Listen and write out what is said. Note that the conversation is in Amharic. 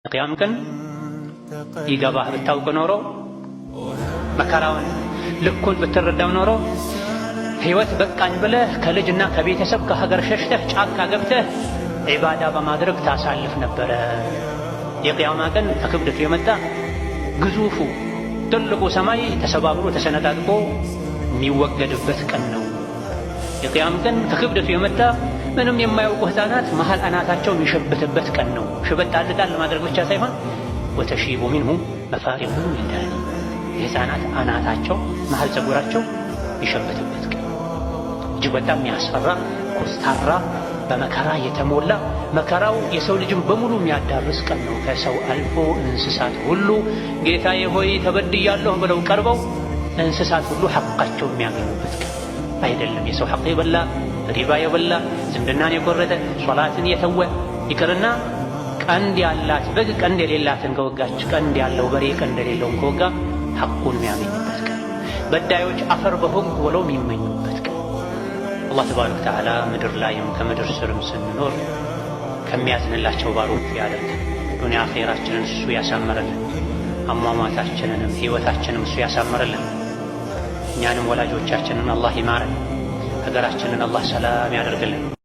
ቅያም ቀን ይገባህ ብታውቅ ኖሮ መከራውን ልኩን ብትረዳው ኖሮ ሕይወት በቃኝ ብለህ ከልጅና ከቤተሰብ ከሀገር ሸሽተህ ጫካ ገብተህ ዒባዳ በማድረግ ታሳልፍ ነበረ። የቅያማ ቀን ከክብደቱ የመጣ ግዙፉ ትልቁ ሰማይ ተሰባብሮ ተሰነጣጥቆ የሚወገድበት ቀን ነው። የቅያም ቀን ከክብደቱ የመጣ ምንም የማያውቁ ሕፃናት መሃል አናታቸው የሚሸብትበት ቀን ነው። ሽበት ጣል ለማድረግ ብቻ ሳይሆን ወተሺቡ ሚንሁ መፋሪቁ ሚንዳኒ የሕፃናት አናታቸው መሃል ፀጉራቸው የሚሸብትበት ቀን እጅግ በጣም የሚያስፈራ ኮስታራ በመከራ የተሞላ መከራው የሰው ልጅን በሙሉ የሚያዳርስ ቀን ነው። ከሰው አልፎ እንስሳት ሁሉ ጌታዬ ሆይ ተበድያለሁ ብለው ቀርበው እንስሳት ሁሉ ሐቃቸው የሚያገኙበት ቀን አይደለም። የሰው ሐቅ የበላ ሪባ የበላ ዝምድናን የቆረጠ ሶላትን የተወ ይቅርና ቀንድ ያላት በግ ቀንድ የሌላትን ከወጋች፣ ቀንድ ያለው በሬ ቀንድ የሌለውን ከወጋ ሐቁን የሚያገኝበት ቀን፣ በዳዮች አፈር በሆንኩ ብለው የሚመኙበት ቀን። አላህ ተባረከ ወተዓላ ምድር ላይም ከምድር ስርም ስንኖር ከሚያዝንላቸው ባሮቹ ያደርገን። ዱንያ ኸይራችንን እሱ ያሳምረልን፣ አሟሟታችንንም ሕይወታችንም እሱ ያሳምረልን። እኛንም ወላጆቻችንን አላህ ይማረን፣ ሀገራችንን አላህ ሰላም ያደርግልን።